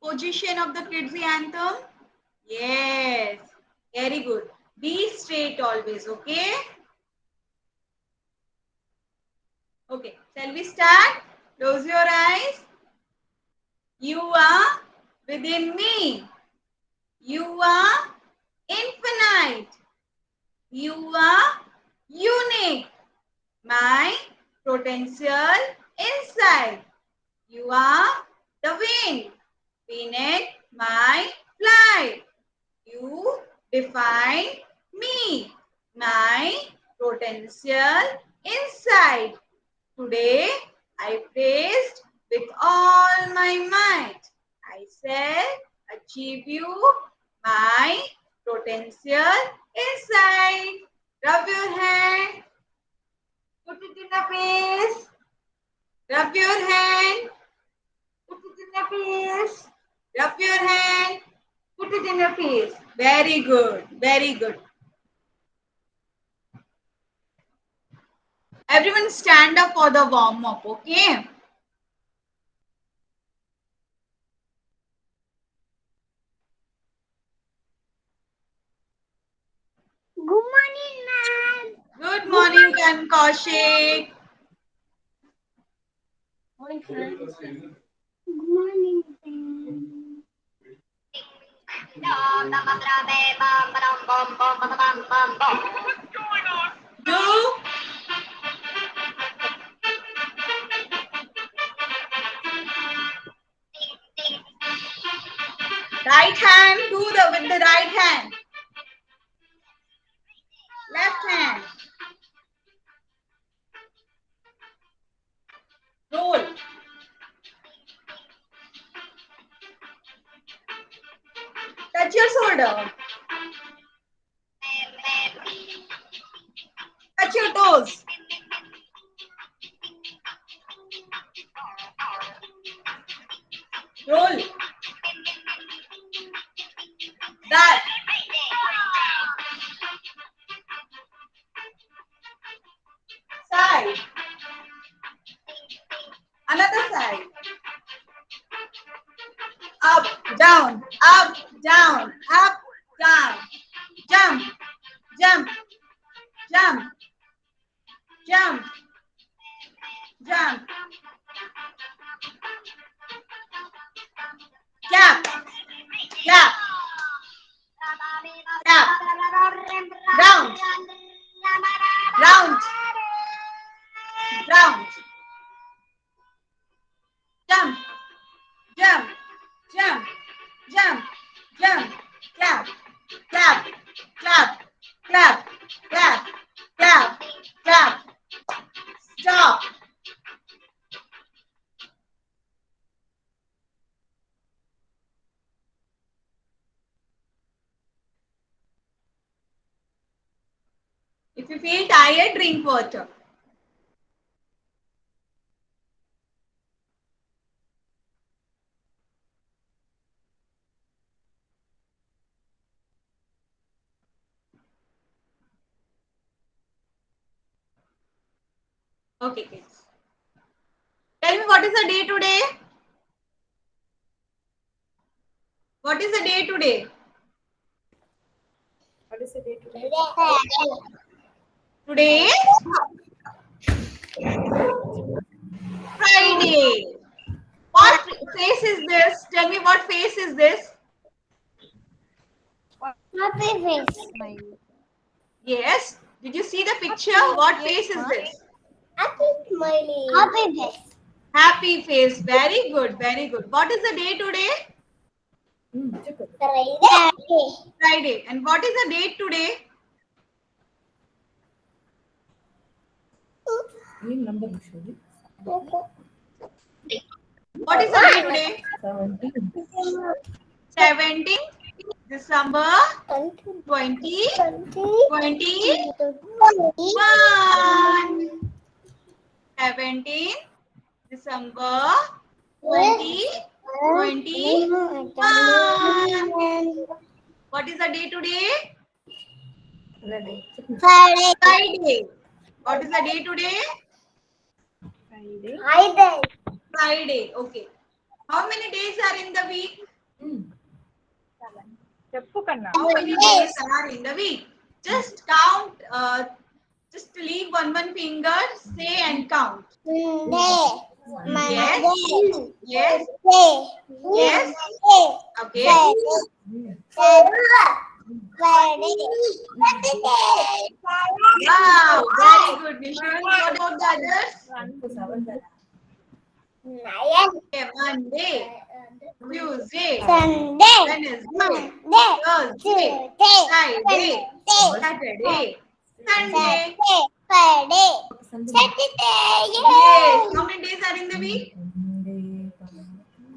position of the kids anthem? Yes. Very good. Be straight always, okay? Okay. Shall we start? Close your eyes. You are within me. You are infinite. You are unique. My potential inside. You are the wind beneath my flight. You define me, my potential inside. Today I praised with all my might. I said, achieve you my potential inside. Rub your hand, put it in the face. Rub your hand, put it in the face. Rub your hand, put it in your face. Very good, very good. Everyone stand up for the warm up, okay? Good morning, ma'am. Good morning, Kaushik. Morning, friends. Good morning, friends. Do right hand, do the with the right hand. Left hand. Roll. Touch your shoulder. Touch your toes. Roll. That. Side. Another side. Up, down, up, down, up, down. Jump, jump, jump, jump, jump. Clap, clap, clap. Round, round, round. Jump, jump, jump, jump, jump. Clap, clap, clap, clap, clap, clap, clap. Stop. If you feel tired, drink water. Okay, kids. Tell me, what is the day today? What is the day today? What is the day today? Today is Friday. What face is this? Tell me, what face is this? Happy face. Yes. Did you see the picture? What face is this? Happy smiley. Happy face. Happy face. Very good. Very good. What is the day today? Friday. Friday. And what is the date today? What is the day today? 17th December 2021. 17th December 2021. What is the day today? Friday. Friday. What is the day today? Friday. Friday. Okay. How many days are in the week? How many days are in the week? Just count. Just leave one finger. Say and count. Sunday, Yes. Monday, Yes. Tuesday, Yes. Wednesday, Okay. Friday, Saturday. Wow. Very good, Nishan. What about the others? Okay, Monday, Tuesday, Sunday, Wednesday, Monday, Thursday, Tuesday, Friday, Wednesday, Saturday, Sunday. Friday, Saturday. Yes. How many days are in the week?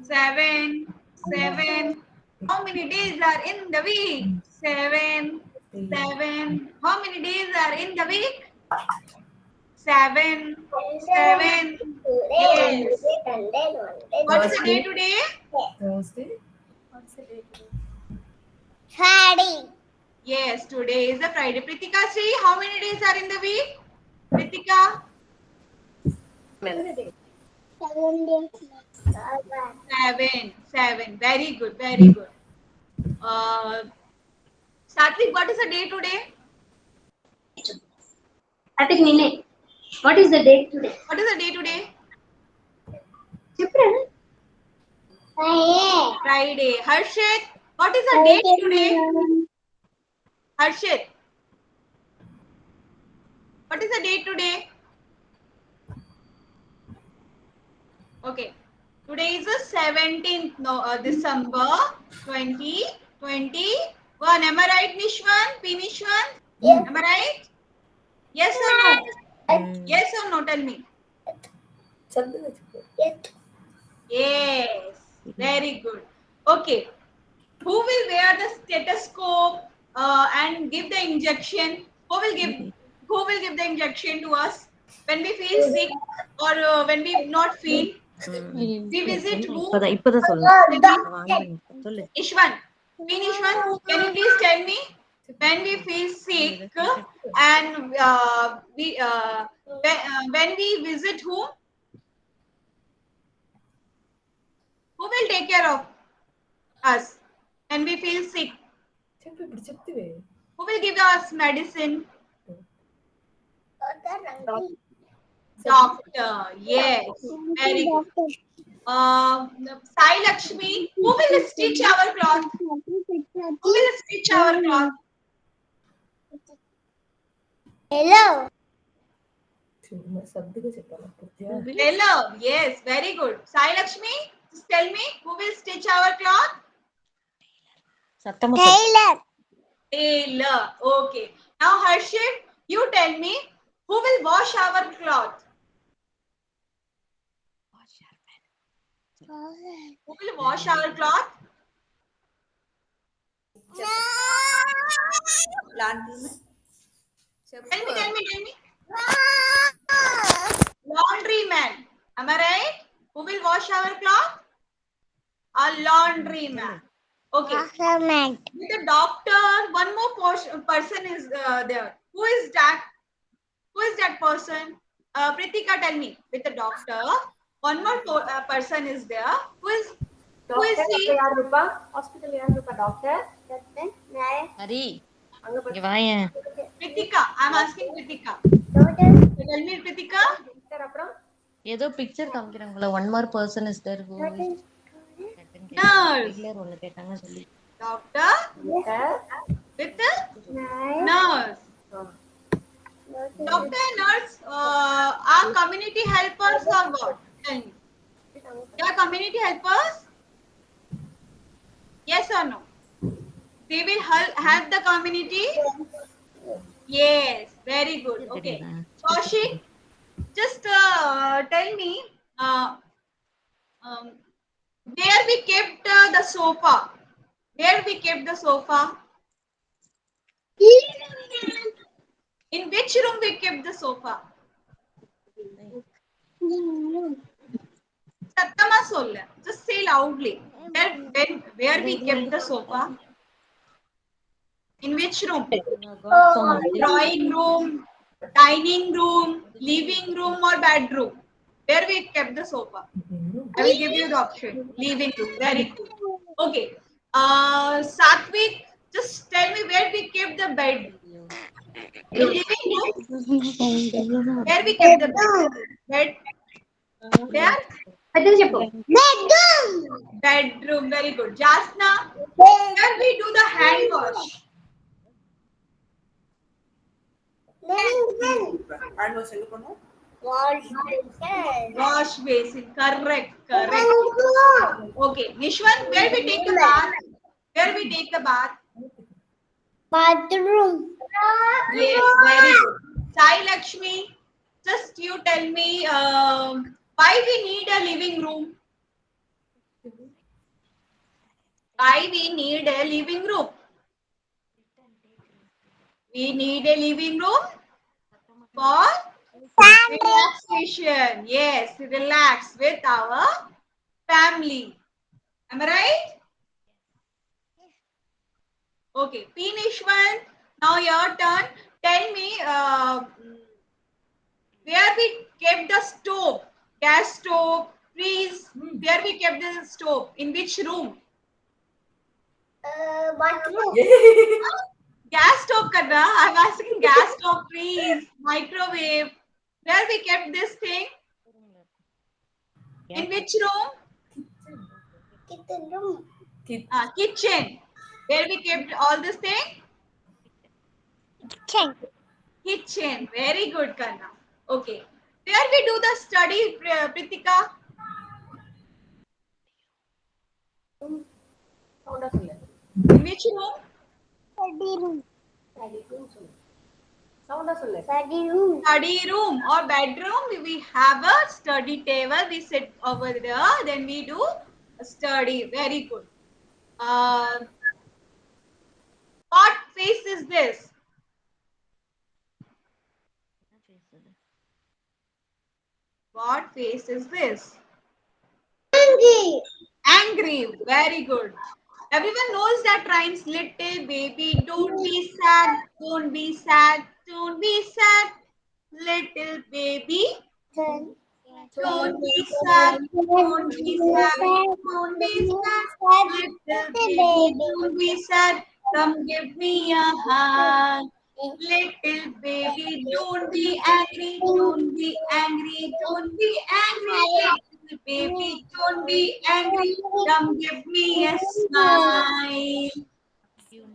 7. 7. How many days are in the week? 7. 7. How many days are in the week? 7. 7. Yes. What is the day today? Friday. Yes, today is the Friday. Pritika Sri, how many days are in the week? Pritika? 7. 7. Very good. Very good. Satvik, what is the day today? I think Nine. What is the date today? What is the day today? Chipra. Friday. Friday. Harshit, what is the date today? Harshit, what is the date today? Okay. Today is the 17th December 2021. Am I right, Nishwan? P. Nishwan? Yes. Am I right? Yes or no? Yes or no? Tell me. Yes. Very good. Okay. Who will wear the stethoscope and give the injection? Who will give the injection to us when we feel sick or when we not feel? We visit who? இப்பதான் சொல்லணும் Ishwan. Ishwan, can you please tell me when we feel sick and when we visit whom? Who will take care of us when we feel sick? Who will give us medicine? Doctor. Yes. Very good. Sai Lakshmi, who will stitch our cloth? Who will stitch our cloth? Hello. Hello. Yes. Very good. Sai Lakshmi, just tell me who will stitch our cloth? சத்தமா Taylor. Tailor. Okay. Now Harshit, you tell me who will wash our cloth? Who will wash our cloth? Tell me. Laundry man. Am I right? Who will wash our cloth? A laundry man. Okay. With the doctor, one more person is there. Who is that? Who is that person? Pritika, tell me. With the doctor, one more person is there. Who is he? Hari இங்க வாயேன் Pritika. I'm asking Pritika. Tell me, Pritika. ஏதோ picture காமிக்கிறாங்களா one more person is there who Nurse. ஒன்னு கேட்டாங்க சொல்லி Doctor. With the nurse. Doctor and nurse are community helpers or what? Tell me. They are community helpers? Yes or no? They will help the community? Yes, very good. Okay. Kaushik, just tell me where we kept the sofa. Where we kept the sofa? In which room we kept the sofa? Sattama solla. Just say loudly. Where we kept the sofa? In which room? Drawing room, dining room, living room or bedroom? Where we kept the sofa? I will give you the option. Living room. Very good. Okay. Satvik, Just tell me where we kept the bed. In living room. Where we kept the bed? Where? Peddle cheppu. Bedroom. Bedroom. Very good. Jasna. Where we do the hand wash? Wash basin. Correct. Correct. Okay. Nishwan, where we take the bath? Where we take the bath? Bathroom. Yes, very good. Sai Lakshmi, just you tell me why we need a living room? Why we need a living room? We need a living room for relaxation. Yes, relax with our family. Am I right? Okay, P. Nishwan, now your turn. Tell me where we kept the stove, gas stove, please. Where we kept the stove? In which room? Bathroom. Gas stove, Kadra. I'm asking gas stove, please. Microwave. Where we kept this thing? In which room? Kitchen room. Kitchen. Where we kept all this thing? Kitchen. Kitchen. Very good, Kanna. Okay. Where we do the study, Pritika? In which room? Study room. Study room or bedroom. We have a study table. We sit over there. Then we do a study. Very good. What face is this? What face is this? Angry. Angry. Very good. Everyone knows that rhymes. Little baby, don't be sad. Don't be sad. Don't be sad. Little baby, don't be sad. Don't be sad. Don't be sad. Little baby, don't be sad. Come give me a hug. Little baby, don't be angry. Don't be angry. Don't be angry. Little baby, don't be angry. Come give me a smile.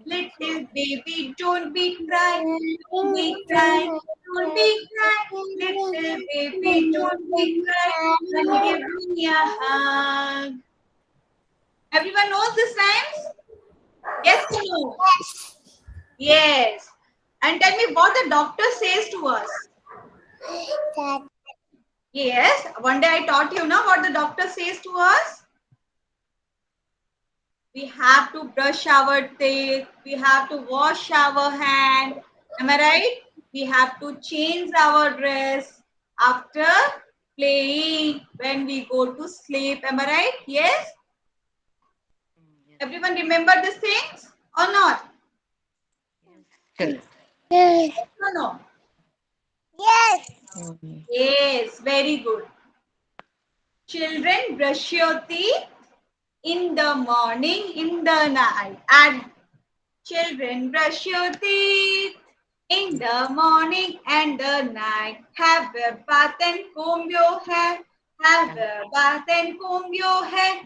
Little baby, don't be cry. Don't be cry. Don't be cry. Little baby, don't be cry. Come give me a hug. Everyone knows this rhymes? Yes or no? Yes. And tell me what the doctor says to us. Yes. One day I taught you now what the doctor says to us. We have to brush our teeth. We have to wash our hand. Am I right? We have to change our dress after playing when we go to sleep. Am I right? Yes? Everyone remember these things or not? Yes. No, no. Yes. Yes, very good. Children, brush your teeth in the morning, in the night. And children, brush your teeth in the morning and the night. Have a bath and comb your hair. Have a bath and comb your hair.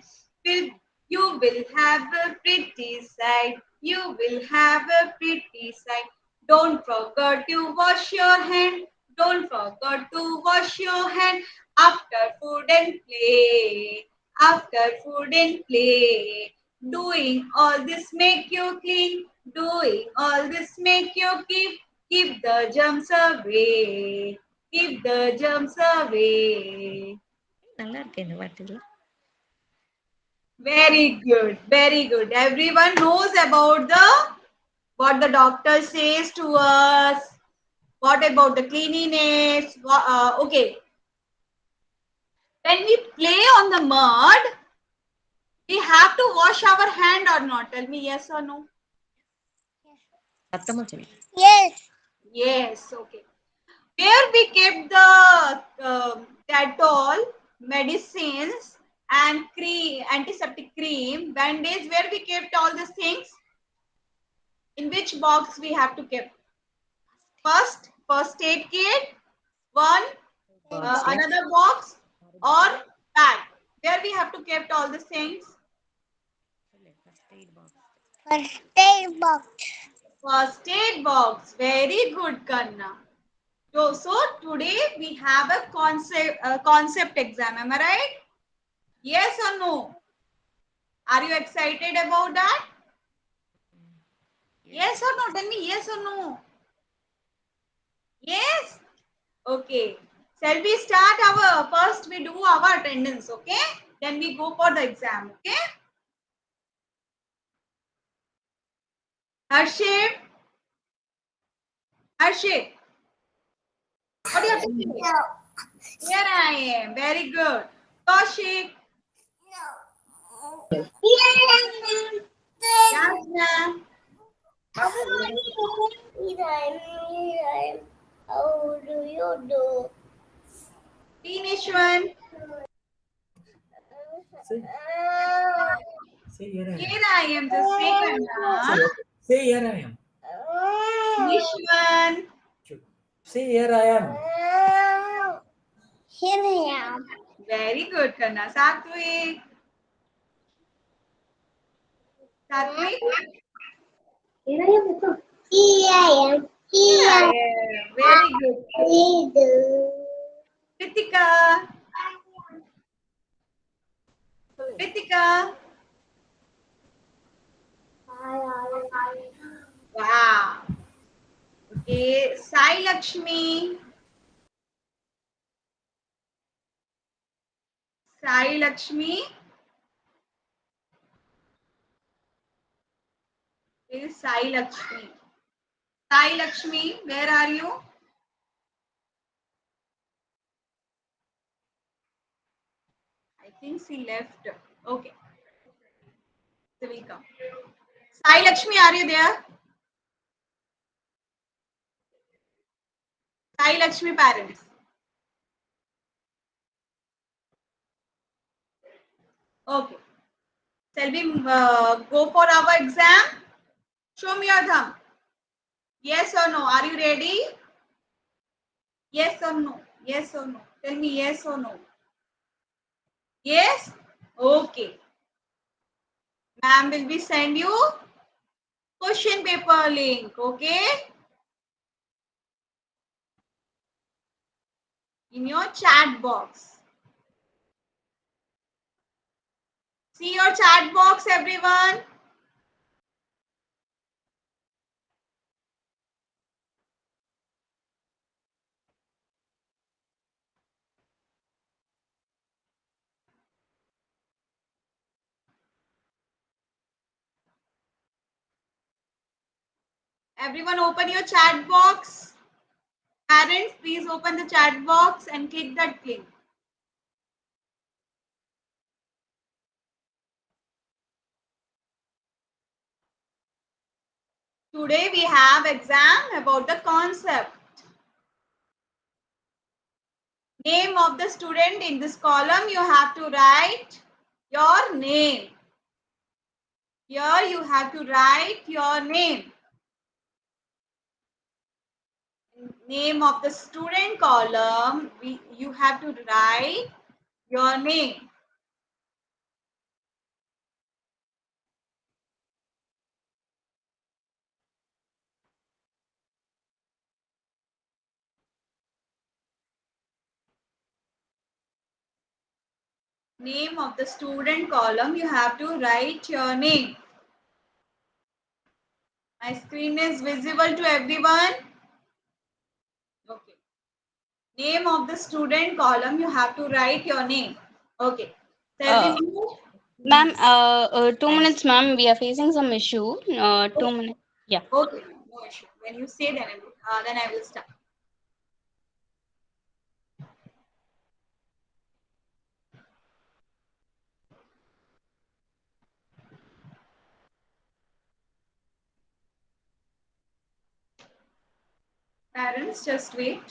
You will have a pretty sight. You will have a pretty sight. Don't forget to wash your hand. Don't forget to wash your hand after food and play. After food and play. Doing all this make you clean. Doing all this make you keep the germs away. Keep the germs away. நல்லா இருக்கு இந்த பாட்டுல. Very good, very good. Everyone knows about the what the doctor says to us. What about the cleanliness? Okay. When we play on the mud, we have to wash our hand or not? Tell me yes or no. சத்தமா சொல்லு. Yes. Yes, okay. Where we kept the Dettol, medicines, and cream, antiseptic cream, bandage. Where we kept all these things? In which box we have to keep? First aid kit, one, another box, or bag. Where we have to keep all these things? First aid box. First aid box. Very good, Kanna. So today we have a concept exam. Am I right? Yes or no? Are you excited about that? Yes or no? Tell me yes or no. Yes? Okay. Shall we start our, first we do our attendance, okay? Then we go for the exam, okay? Harshit? Harshit? What do you have to say? Here I am. Very good. Kaushik? Yasna? How do you do? Tineshwan? Say here I am. Here I am. Just say Kanna. Say here I am. Nishwan? Say here I am. Here I am. Very good, Kanna. Satvik? Satvik? Here I am, Papa. Here I am. Here Here I am. Very good. I do. Kritika? Kritika? Wow. Okay. Sai Lakshmi? Sai Lakshmi? Is Sai Lakshmi. Sai Lakshmi, where are you? I think she left. Okay. So we come. Sai Lakshmi, are you there? Sai Lakshmi parents. Okay. Shall we go for our exam? Show me your thumb. Yes or no? Are you ready? Yes or no? Yes or no? Tell me yes or no. Yes? Okay. Ma'am will be send you question paper link. Okay? In your chat box. See your chat box, everyone. Everyone open your chat box. Parents, please open the chat box and click that link. Today we have exam about the concept. Name of the student in this column, you have to write your name. Here you have to write your name. Name of the student column, you have to write your name. Name of the student column, you have to write your name. My screen is visible to everyone. Okay. Name of the student column, you have to write your name. Okay. Shall we move? Ma'am, 2 minutes, ma'am. We are facing some issue. 2 minutes. Yeah. Okay, no issue. When you say then I will start. Parents, just wait.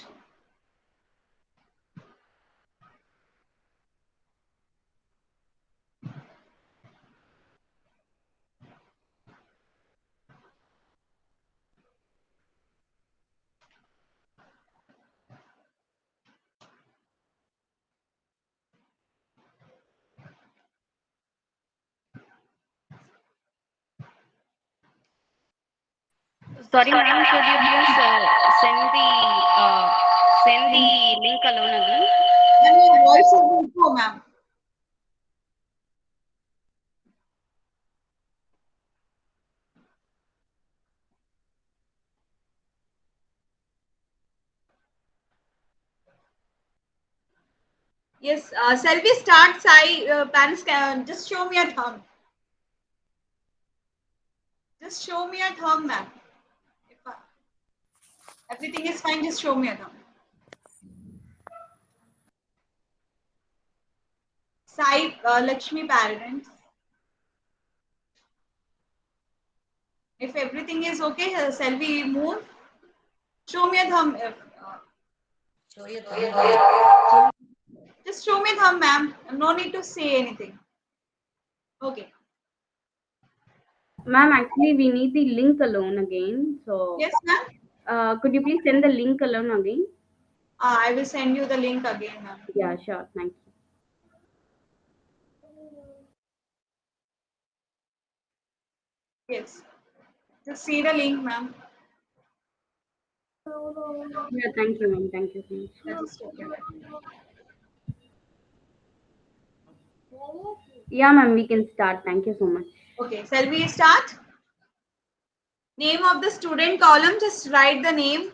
Sorry, ma'am. Could you please send the link alone again? Ma'am, your voice is echo, ma'am. Yes, Selvi, start. Sai, parents can just show me a thumb. Just show me a thumb, ma'am. If everything is fine, just show me a thumb. Sai, Lakshmi, parents. If everything is okay, Selvi, move. Show me a thumb. Show your thumb. Just show me a thumb, ma'am. No need to say anything. Okay. Ma'am, actually, we need the link alone again. So, Yes, ma'am. could you please send the link alone again? I will send you the link again, ma'am. Yeah, sure. Thank you. Yes. Just see the link, ma'am. Yeah, thank you, ma'am. Thank you so much. Yeah, just take care. Yeah, ma'am, we can start. Thank you so much. Okay, shall we start? Name of the student column, just write the name.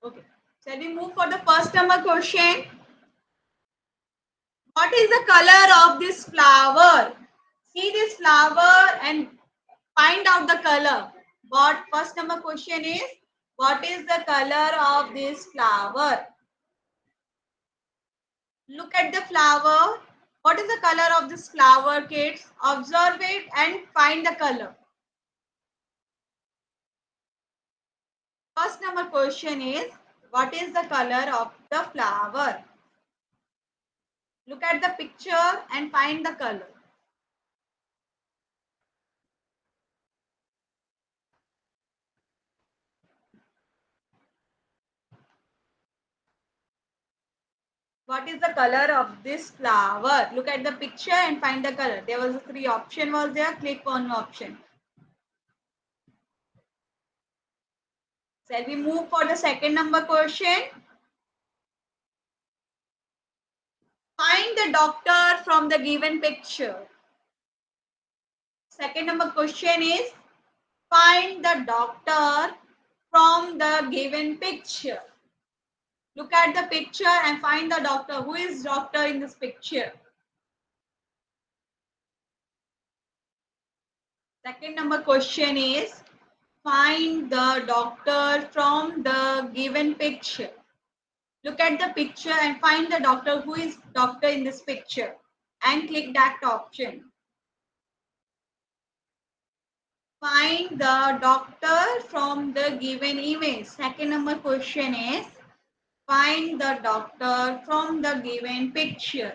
Okay, shall we move for the first number question? What is the color of this flower? See this flower and find out the color. What first number question is, what is the color of this flower? Look at the flower. What is the color of this flower, kids? Observe it and find the color. First number question is, what is the color of the flower? Look at the picture and find the color. What is the color of this flower? Look at the picture and find the color. There was a 3 option was there. Click on option. Shall we move for the second number question? Find the doctor from the given picture. Second number question is, find the doctor from the given picture. Look at the picture and find the doctor. Who is doctor in this picture? Second number question is, find the doctor from the given picture. Look at the picture and find the doctor. Who is doctor in this picture? And click that option. Find the doctor from the given image. Second number question is, find the doctor from the given picture.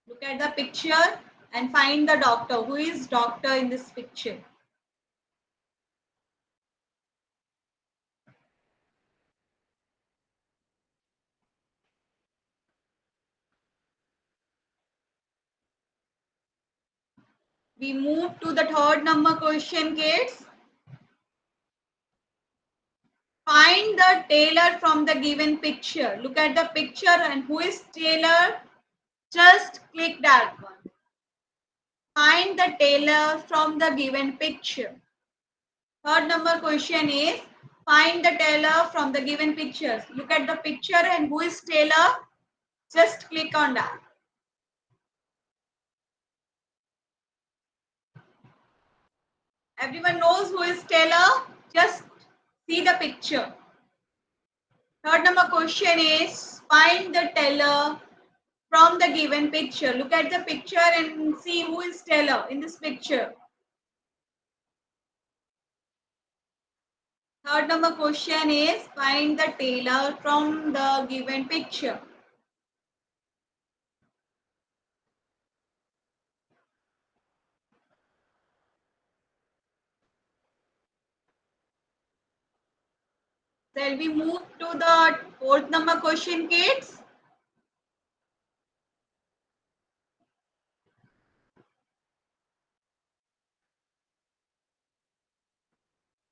Look at the picture and find the doctor. Who is doctor in this picture? We move to the third number question, kids. Find the tailor from the given picture. Look at the picture and who is tailor? Just click that one. Find the tailor from the given picture. Third number question is, find the tailor from the given pictures. Look at the picture and who is tailor? Just click on that. Everyone knows who is tailor? Just see the picture. Third number question is, find the tailor from the given picture. Look at the picture and see who is tailor in this picture. Third number question is, find the tailor from the given picture. Shall we move to the fourth number question, kids?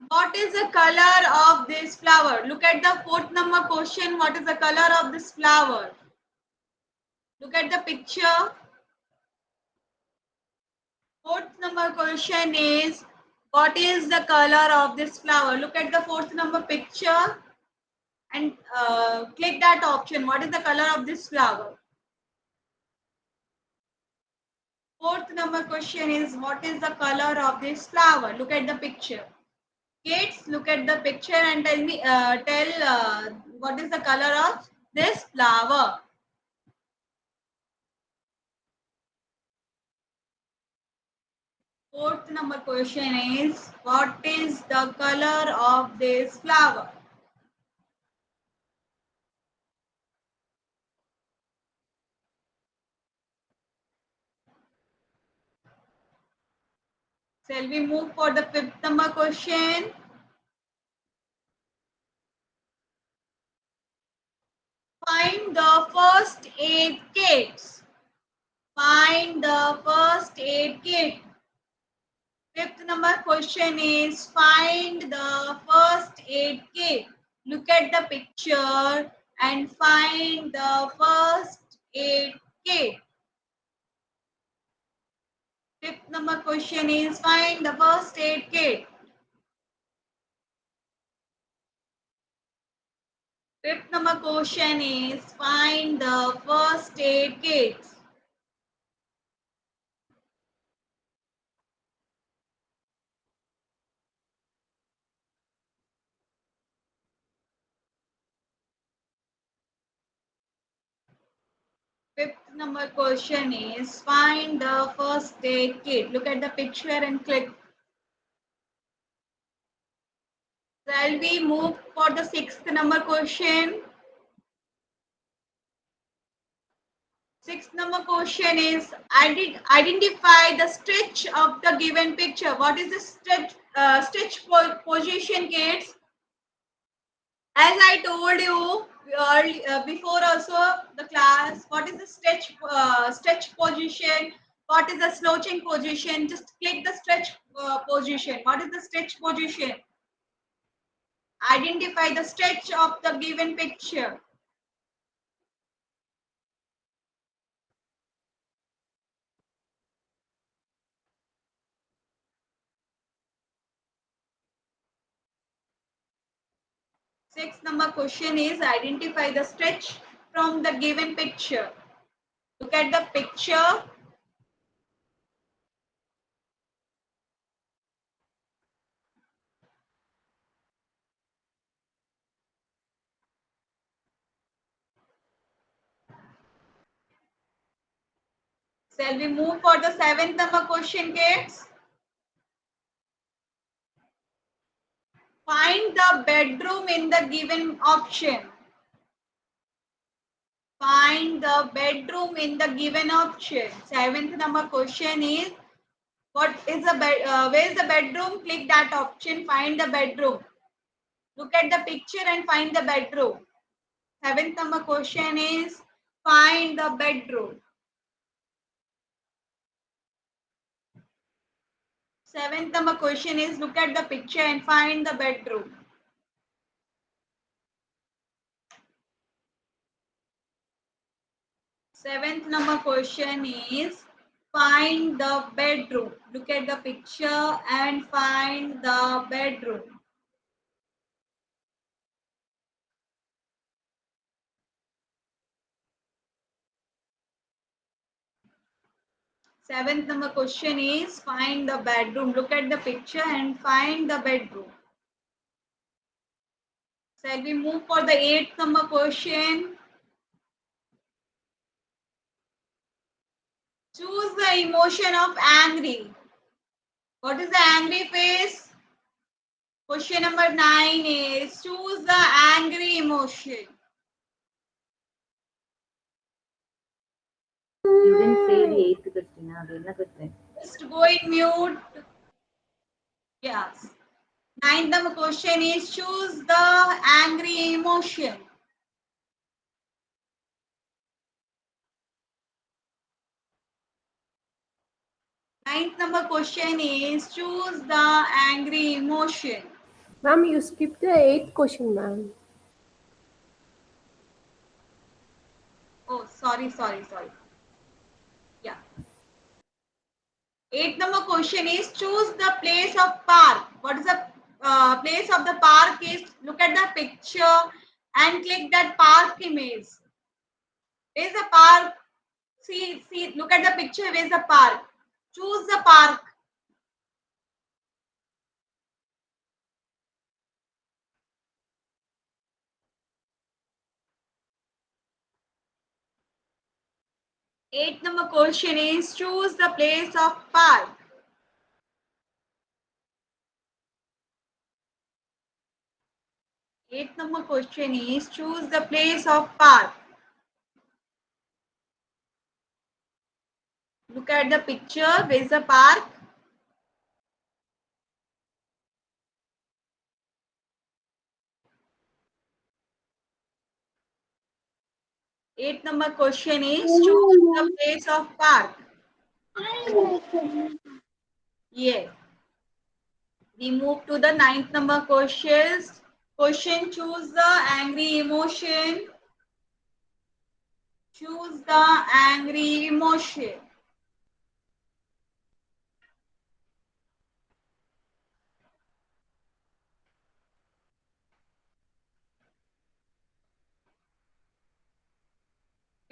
What is the color of this flower? Look at the fourth number question. What is the color of this flower? Look at the picture. Fourth number question is, what is the color of this flower? Look at the fourth number picture and click that option. What is the color of this flower? Fourth number question is, what is the color of this flower? Look at the picture. Kids, look at the picture and tell me, what is the color of this flower? Fourth number question is, what is the color of this flower? Shall we move for the fifth number question? Find the first 8 kids. Find the first 8 kids. Fifth number question is, find the first 8 kids. Look at the picture and find the first 8 kids. Fifth number question is, find the first 8 kids. Fifth number question is, find the first 8 kids. Fifth number question is, find the first 8 kid. Look at the picture and click. Shall we move for the sixth number question? Sixth number question is, identify the stitch of the given picture. What is the stitch position, kids? As I told you before also the class, what is the stretch position? What is the slouching position? Just click the stretch position. What is the stretch position? Identify the stretch of the given picture. Sixth number question is, identify the stretch from the given picture. Look at the picture. Shall we move for the seventh number question, kids? Find the bedroom in the given option. Find the bedroom in the given option. Seventh number question is, what is the bed? Where is the bedroom? Click that option. Find the bedroom. Look at the picture and find the bedroom. Seventh number question is, find the bedroom. Seventh number question is, look at the picture and find the bedroom. Seventh number question is, find the bedroom. Look at the picture and find the bedroom. Seventh number question is, find the bedroom. Look at the picture and find the bedroom. Shall we move for the eighth number question? Choose the emotion of angry. What is the angry face? Question number 9 is, choose the angry emotion. You didn't say the eighth question. Just go in mute. Yes. Ninth number question is choose the angry emotion. Ninth number question is choose the angry emotion. Ma'am, you skipped the 8th question, ma'am. Oh, sorry. Yeah. Eighth number question is choose the place of park. What is the place of the park is? Look at the picture and click that park image. Where is the park? See, look at the picture. Where is the park? Choose the park. Eighth number question is choose the place of park. Eighth number question is choose the place of park. Look at the picture. Where is the park? Eighth number question is choose the place of park. Yes. We move to the ninth number questions. Question choose the angry emotion. Choose the angry emotion.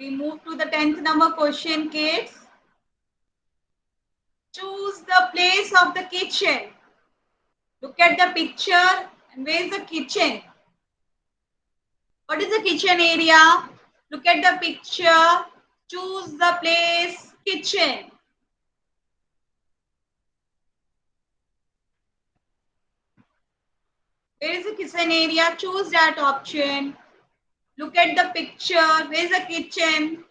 We move to the 10th number question, kids. Choose the place of the kitchen. Look at the picture and where is the kitchen? What is the kitchen area? Look at the picture. Choose the place kitchen. Where is the kitchen area? Choose that option. Look at the picture. Where is the kitchen?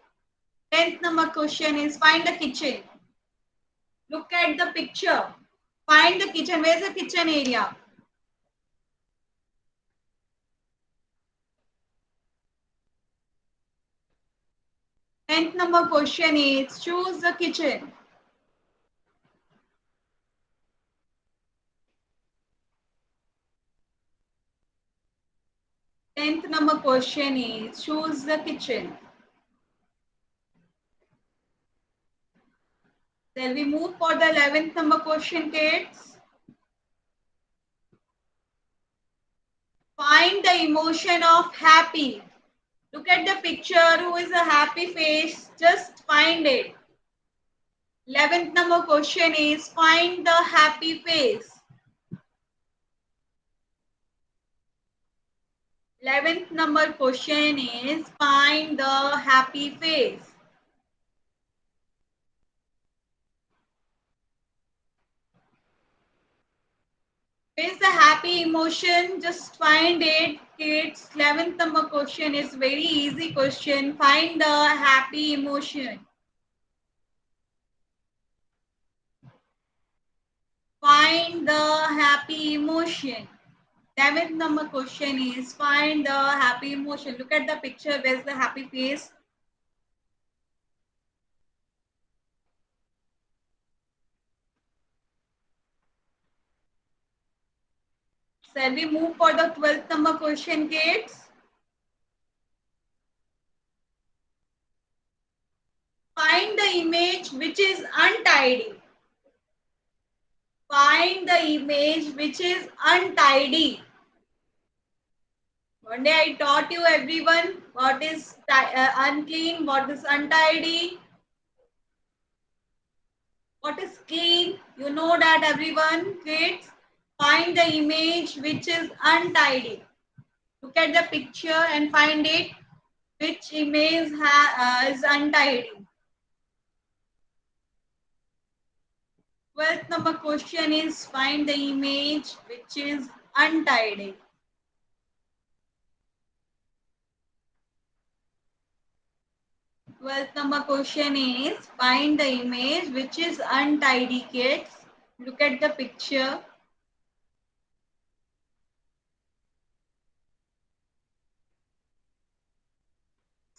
10th number question is find the kitchen. Look at the picture. Find the kitchen. Where is the kitchen area? Tenth number question is choose the kitchen. Tenth number question is choose the kitchen. Then we move for the 11th number question, kids. Find the emotion of happy. Look at the picture. Who is a happy face? Just find it. 11th number question is find the happy face. 11th number question is find the happy face. Where is the happy emotion? Just find it, kids. 11th number question is very easy question. Find the happy emotion. Find the happy emotion. 11th number question is find the happy emotion. Look at the picture. Where's the happy face? Shall we move for the 12th number question, kids? Find the image which is untidy. Find the image which is untidy. One day I taught you everyone what is unclean, what is untidy, what is clean. You know that everyone, kids. Find the image which is untidy. Look at the picture and find it. Which image is untidy? 12th number question is find the image which is untidy. Twelfth number question is find the image which is untidy, kids. Look at the picture.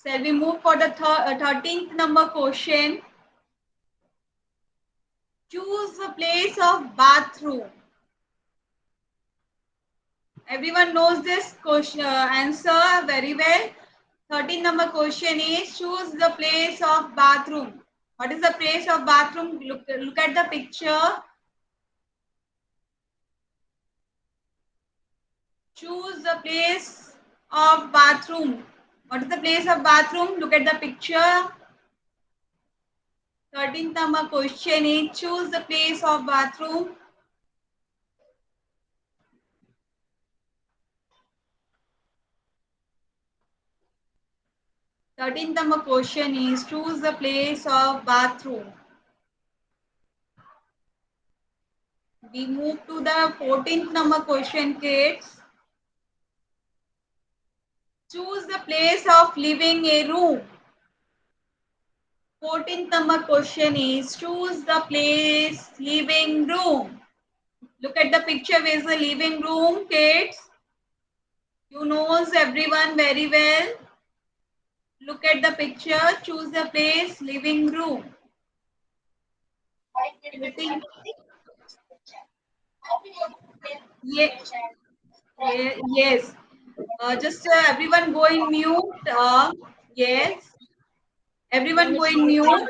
Shall we move for the 13th number question? Choose the place of bathroom. Everyone knows this question answer very well. 13th number question is choose the place of bathroom. What is the place of bathroom? Look at the picture. Choose the place of bathroom. What is the place of bathroom? Look at the picture. 13th number question is choose the place of bathroom. Thirteenth number question is choose the place of bathroom. We move to the 14th number question, kids. Choose the place of living a room. 14th number question is choose the place living room. Look at the picture. Where is the living room, kids? You knows everyone very well. Look at the picture. Choose the place living room. Yes. Yes. Just everyone go in mute. Yes. Everyone go in mute.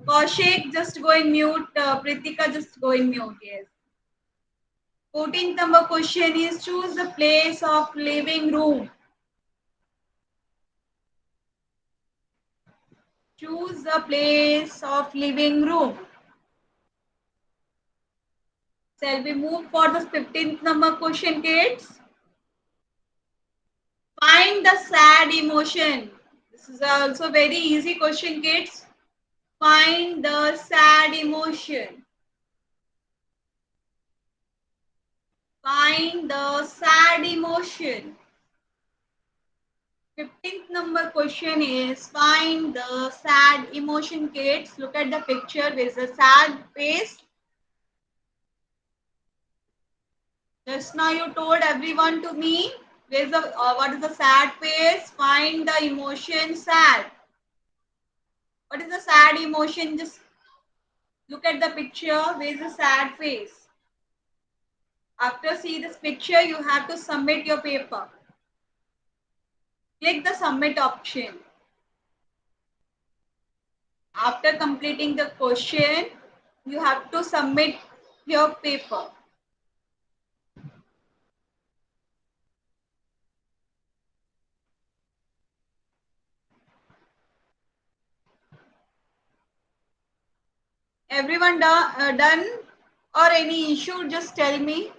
Kaushik, just go in mute. Pritika, just go in mute. Yes. 14th number question is choose the place of living room. Choose the place of living room. Shall we move for the 15th number question, kids? Find the sad emotion. This is also very easy question, kids. Find the sad emotion. Find the sad emotion. 15th number question is find the sad emotion, kids. Look at the picture. There is a sad face. Just now you told everyone to me. Where's the what is the sad face? Find the emotion sad. What is the sad emotion? Just look at the picture. Where's the sad face? After see this picture, you have to submit your paper. Click the submit option. After completing the question, you have to submit your paper. Everyone done or any issue, just tell me.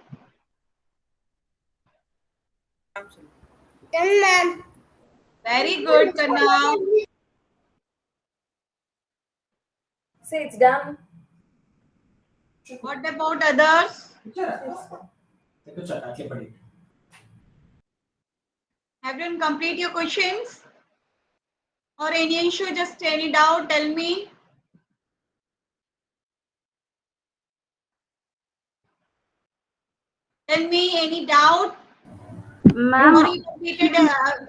Done, ma'am. Very good, Kanna. Say it's done. What about others? Everyone complete your questions? Or any issue, just any doubt, tell me. Tell me any doubt. Ma'am, Or you completed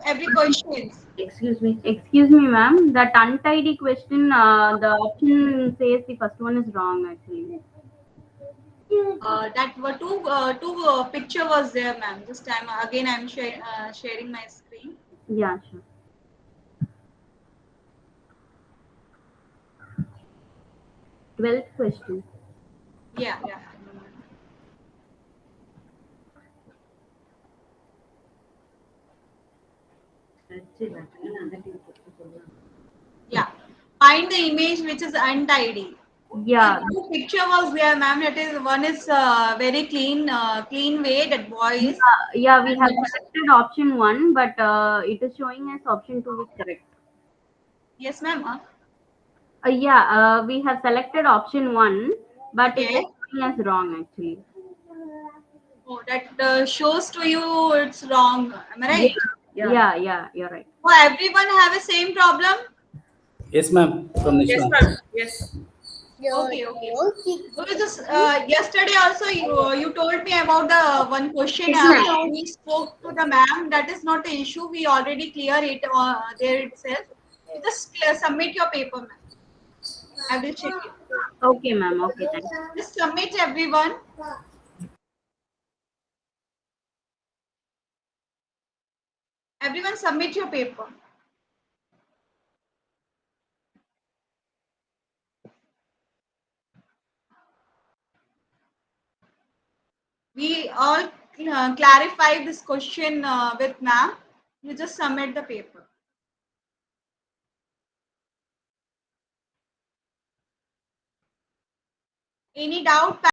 every question. excuse me, ma'am. That untidy question, the option says the first one is wrong actually. That were two picture was there, ma'am. Just I'm sharing my screen. Yeah, sure. Twelfth question. Yeah. Yeah. Find the image which is untidy. Yeah, Two picture was there, ma'am. That is one is very clean way that boy is. yeah, we have selected option 1, but it is showing as option 2 is correct. Yes, ma'am. We have selected option 1, but it Okay. is showing as wrong actually. Oh, that shows to you it's wrong. Am I right? Yeah, you're right. So everyone have a same problem? Yes, ma'am. From Nishma. Yes. Okay, okay. Okay, just yesterday also you told me about the one question. Yes, ma'am. We spoke to the ma'am. That is not the issue. We already clear it there itself. You just submit your paper, ma'am. I will check it. Okay, ma'am. Okay, thank you. Just submit everyone. Everyone submit your paper. We all clarify this question with ma'am. You just submit the paper. Any doubt?